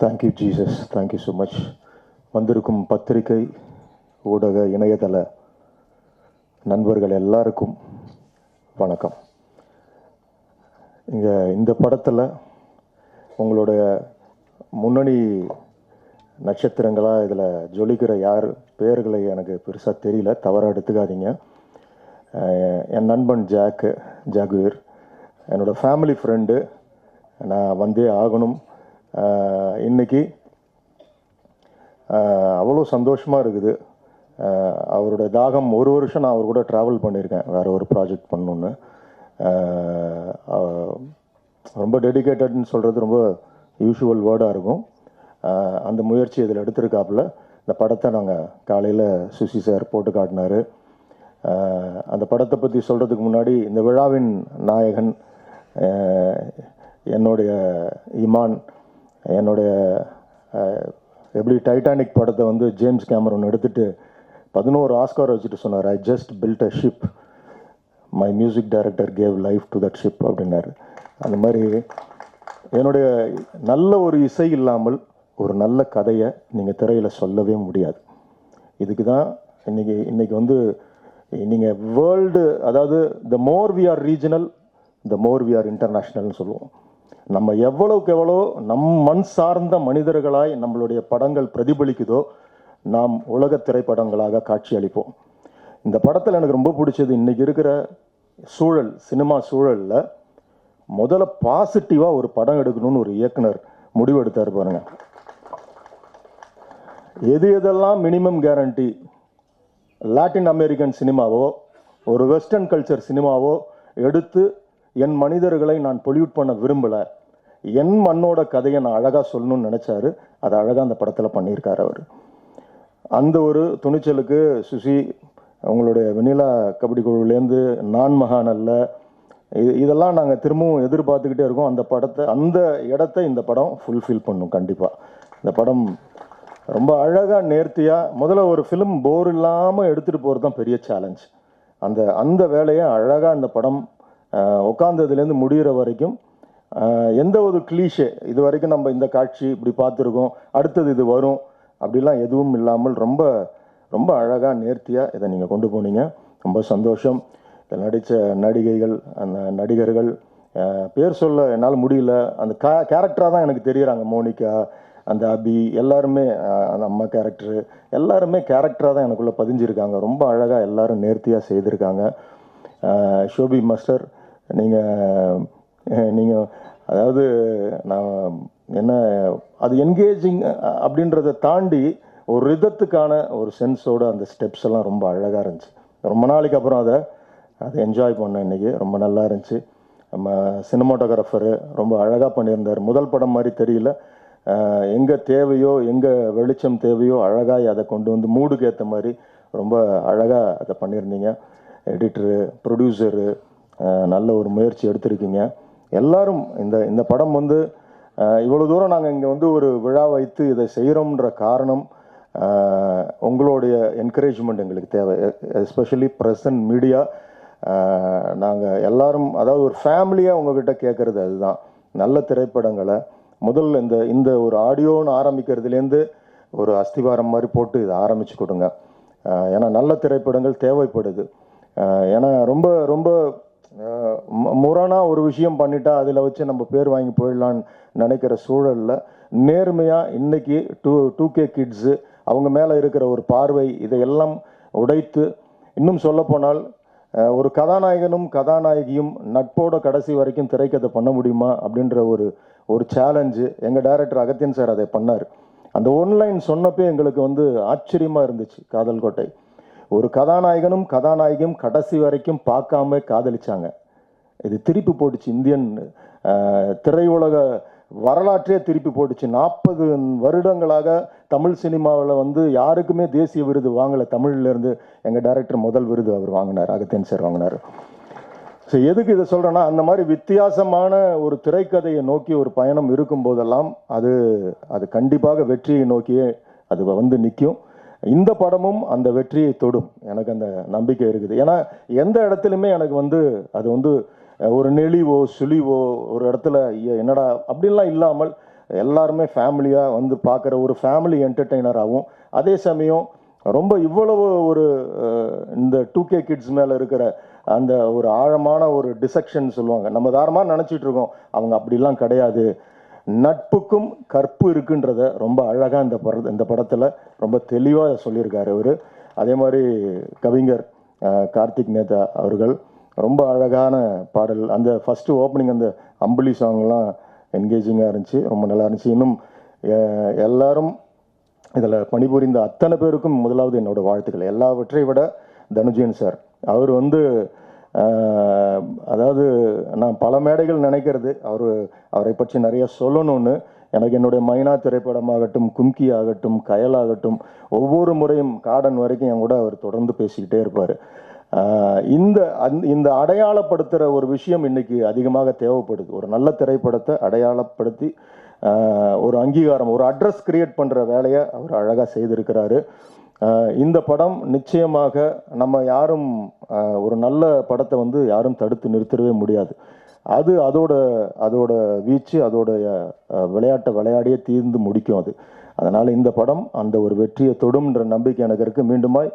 Thank you Jesus, thank you so much. வந்திருக்கும் பத்திரிகை, ஊடக, இணையதள நண்பர்கள் எல்லாருக்கும் வணக்கம். இங்கே இந்த படத்தில் உங்களுடைய முன்னணி நட்சத்திரங்களாக இதில் ஜொலிக்கிற யார் பேர்களை எனக்கு பெருசாக தெரியல, தவறாக எடுத்துக்காதீங்க. என் நண்பன் ஜாகுவீர், என்னோடய ஃபேமிலி ஃப்ரெண்டு. நான் வந்தே ஆகணும். இன்னைக்கு அவ்வளோ சந்தோஷமாக இருக்குது. அவருடைய தாகம், ஒரு வருஷம் நான் அவர் கூட ட்ராவல் பண்ணியிருக்கேன் வேறு ஒரு ப்ராஜெக்ட் பண்ணணுன்னு. ரொம்ப டெடிக்கேட்டட்னு சொல்கிறது ரொம்ப யூஷுவல் வேர்டாக இருக்கும். அந்த முயற்சி இதில் எடுத்திருக்காப்புல. இந்த படத்தை நாங்கள் காலையில் சுசி சார் போட்டு காட்டினார். அந்த படத்தை பற்றி சொல்கிறதுக்கு முன்னாடி இந்த விழாவின் நாயகன் என்னுடைய இமான், என்னுடைய எப்படி டைட்டானிக் படத்தை வந்து ஜேம்ஸ் கேமரன் எடுத்துகிட்டு 11 ஆஸ்கார் வச்சுட்டு சொன்னார், I just built a ship, my music director gave life to that ship அப்படின்னாரு. அந்த மாதிரி என்னுடைய நல்ல ஒரு இசை இல்லாமல் ஒரு நல்ல கதையை நீங்கள் திரையில் சொல்லவே முடியாது. இதுக்கு தான் இன்னைக்கு வந்து நீங்கள் வேர்ல்டு, அதாவது the more we are regional the more we are இன்டர்நேஷ்னல்னு சொல்லுவோம். நம்ம எவ்வளோக்கு எவ்வளோ மண் சார்ந்த மனிதர்களாய் நம்மளுடைய படங்கள் பிரதிபலிக்குதோ நாம் உலக திரைப்படங்களாக காட்சி அளிப்போம். இந்த படத்தில் எனக்கு ரொம்ப பிடிச்சது, இன்றைக்கி இருக்கிற சூழல், சினிமா சூழலில் முதல்ல பாசிட்டிவாக ஒரு படம் எடுக்கணும்னு ஒரு இயக்குனர் முடிவு எடுத்தார் பாருங்க. எதெல்லாம் மினிமம் கேரண்டி லாட்டின் அமெரிக்கன் சினிமாவோ ஒரு வெஸ்டர்ன் கல்ச்சர் சினிமாவோ எடுத்து என் மனிதர்களை நான் பொல்யூட் பண்ண விரும்பலை, என் மண்ணோட கதையை நான் அழகாக சொல்லணும்னு நினச்சாரு. அதை அழகாக அந்த படத்தில் பண்ணியிருக்காரு அவர். அந்த ஒரு துணிச்சலுக்கு சுசி, உங்களுடைய வெண்ணிலா கபடி குழுவிலேருந்து நான் மகான் அல்ல, இதெல்லாம் நாங்கள் திரும்பவும் எதிர்பார்த்துக்கிட்டே இருக்கோம். அந்த படத்தை, அந்த இடத்த இந்த படம் ஃபுல்ஃபில் பண்ணும் கண்டிப்பாக. இந்த படம் ரொம்ப அழகாக நேர்த்தியாக, முதல்ல ஒரு ஃபிலிம் போர் இல்லாமல் எடுத்துகிட்டு போகிறது தான் பெரிய சேலஞ்ச். அந்த வேலையை அழகாக இந்த படம் உட்காந்ததுலேருந்து முடிகிற வரைக்கும் எந்த ஒரு கிளீஷே, இது வரைக்கும் நம்ம இந்த காட்சி இப்படி பார்த்துருக்கோம், அடுத்தது இது வரும் அப்படிலாம் எதுவும் இல்லாமல் ரொம்ப ரொம்ப அழகாக நேர்த்தியாக இதை நீங்கள் கொண்டு போனீங்க. ரொம்ப சந்தோஷம். இதில் நடித்த நடிகைகள், அந்த நடிகர்கள் பேர் சொல்ல என்னால் முடியல, அந்த கேரக்டராக தான் எனக்கு தெரியுறாங்க. மோனிகா, அந்த அபி, எல்லாருமே அந்த அம்மா கேரக்டரு, எல்லாருமே கேரக்டராக தான் எனக்குள்ளே பதிஞ்சிருக்காங்க. ரொம்ப அழகாக எல்லாரும் நேர்த்தியாக செய்திருக்காங்க. ஷோபி மாஸ்டர், நீங்கள் அதாவது நான் என்ன, அது என்கேஜிங் அப்படின்றத தாண்டி ஒரு ரிதத்துக்கான ஒரு சென்ஸோடு அந்த ஸ்டெப்ஸ் எல்லாம் ரொம்ப அழகாக இருந்துச்சு. ரொம்ப நாளைக்கு அப்புறம் அதை என்ஜாய் பண்ணேன் இன்றைக்கி. ரொம்ப நல்லா இருந்துச்சு. நம்ம சினிமாட்டோகிராஃபரு ரொம்ப அழகாக பண்ணியிருந்தார். முதல் படம் மாதிரி தெரியல, எங்கே தேவையோ எங்கே வெளிச்சம் தேவையோ அழகாக அதை கொண்டு வந்து மூடுக்கு ஏற்ற மாதிரி ரொம்ப அழகாக அதை பண்ணியிருந்தீங்க. எடிட்டரு, ப்ரொடியூசரு நல்ல ஒரு முயற்சி எடுத்திருக்கீங்க. எல்லாரும் இந்த படம் வந்து இவ்வளோ தூரம் நாங்கள் இங்கே வந்து ஒரு விழா வைத்து இதை செய்கிறோம்ன்ற காரணம் உங்களுடைய என்கரேஜ்மெண்ட் எங்களுக்கு தேவை. Especially present media. நாங்கள் எல்லாரும், அதாவது ஒரு ஃபேமிலியாக உங்ககிட்ட கேட்குறது அதுதான், நல்ல திரைப்படங்களை முதல்ல இந்த ஒரு ஆடியோன்னு ஆரம்பிக்கிறதுலேருந்து ஒரு அஸ்திவாரம் மாதிரி போட்டு இதை ஆரம்பித்து கொடுங்க. ஏன்னா நல்ல திரைப்படங்கள் தேவைப்படுது. ஏன்னா ரொம்ப ரொம்ப முரணாக ஒரு விஷயம் பண்ணிட்டா அதில் வச்சு நம்ம பேர் வாங்கி போயிடலான்னு நினைக்கிற சூழலில் நேர்மையாக இன்றைக்கி 2K கிட்ஸு அவங்க மேலே இருக்கிற ஒரு பார்வை, இதையெல்லாம் உடைத்து, இன்னும் சொல்லப்போனால் ஒரு கதாநாயகனும் கதாநாயகியும் நட்போட கடைசி வரைக்கும் திரைக்கதை பண்ண முடியுமா அப்படின்ற ஒரு சேலஞ்சு எங்கள் டைரக்டர் அகத்தியன் சார் அதை பண்ணார். அந்த ஒன்லைன் சொன்னப்போ எங்களுக்கு வந்து ஆச்சரியமாக இருந்துச்சு. காதல் கோட்டை, ஒரு கதாநாயகனும் கதாநாயகியும் கடைசி வரைக்கும் பார்க்காம காதலிச்சாங்க. இது திருப்பி போட்டுச்சு, இந்தியன் திரையுலக வரலாற்றே திருப்பி போட்டுச்சு. 40 வருடங்களாக தமிழ் சினிமாவில் வந்து யாருக்குமே தேசிய விருது வாங்கலை. தமிழ்லேருந்து எங்கள் டைரக்டர் முதல் விருது அவர் வாங்கினார், அகத்தியன் சார் வாங்கினார். ஸோ எதுக்கு இதை சொல்கிறேன்னா, அந்த மாதிரி வித்தியாசமான ஒரு திரைக்கதையை நோக்கி ஒரு பயணம் இருக்கும்போதெல்லாம் அது கண்டிப்பாக வெற்றியை நோக்கியே அது வந்து நிற்கும். இந்த படமும் அந்த வெற்றியை தொடும், எனக்கு அந்த நம்பிக்கை இருக்குது. ஏன்னா எந்த இடத்துலையுமே எனக்கு வந்து அது வந்து ஒரு நெளிவோ சுழிவோ ஒரு இடத்துல என்னடா அப்படின்லாம் இல்லாமல் எல்லாருமே ஃபேமிலியாக வந்து பார்க்குற ஒரு ஃபேமிலி என்டர்டெய்னராகவும், அதே சமயம் ரொம்ப இவ்வளவு ஒரு இந்த 2K கிட்ஸ் மேலே இருக்கிற அந்த ஒரு ஆழமான ஒரு டிசெக்ஷன் சொல்லுவாங்க. நம்ம தாரமாக நினச்சிட்டு இருக்கோம், அவங்க அப்படிலாம் கிடையாது. நட்புக்கும் கற்பு இருக்குன்றத ரொம்ப அழகாக இந்த படத்தில் ரொம்ப தெளிவாக சொல்லியிருக்காரு அவர். அதே மாதிரி கவிஞர் கார்த்திக் நேதா அவர்கள் ரொம்ப அழகான பாடல். அந்த ஃபஸ்ட்டு ஓப்பனிங் அந்த அம்புலி சாங்லாம் என்கேஜிங்காக இருந்துச்சு, ரொம்ப நல்லா இருந்துச்சு. இன்னும் எல்லாரும் இதில் பணிபுரிந்த அத்தனை பேருக்கும் முதலாவது என்னோட வாழ்த்துக்கள். எல்லாவற்றை விட தனுஜயன் சார், அவர் வந்து அதாவது நான் பல மேடைகள் நினைக்கிறது அவரை பற்றி நிறைய சொல்லணும்னு. எனக்கு என்னுடைய மைனா திரைப்படமாகட்டும், கும்கி ஆகட்டும், கயல் ஆகட்டும், ஒவ்வொரு முறையும் காடன் வரைக்கும் என் கூட அவர் தொடர்ந்து பேசிக்கிட்டே இருப்பார். இந்த அடையாளப்படுத்துகிற ஒரு விஷயம் இன்னைக்கு அதிகமாக தேவைப்படுது. ஒரு நல்ல திரைப்படத்தை அடையாளப்படுத்தி ஒரு அங்கீகாரம், ஒரு அட்ரஸ் கிரியேட் பண்ணுற வேலையை அவர் அழகாக செய்திருக்கிறாரு. இந்த படம் நிச்சயமாக நம்ம யாரும் ஒரு நல்ல படத்தை வந்து யாரும் தடுத்து நிறுத்தவே முடியாது. அதோட வீச்சு, அதோட விளையாட்டை விளையாடியே தீர்ந்து முடிக்கும் அது. அதனால் இந்த படம் அந்த ஒரு வெற்றியை தொடும்ன்ற நம்பிக்கை எனக்கு இருக்குது. மீண்டுமாய்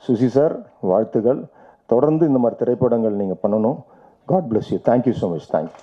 சுசி சார், வாழ்த்துக்கள். தொடர்ந்து இந்த மாதிரி திரைப்படங்கள் நீங்கள் பண்ணணும். God bless you. Thank you so much. Thank you.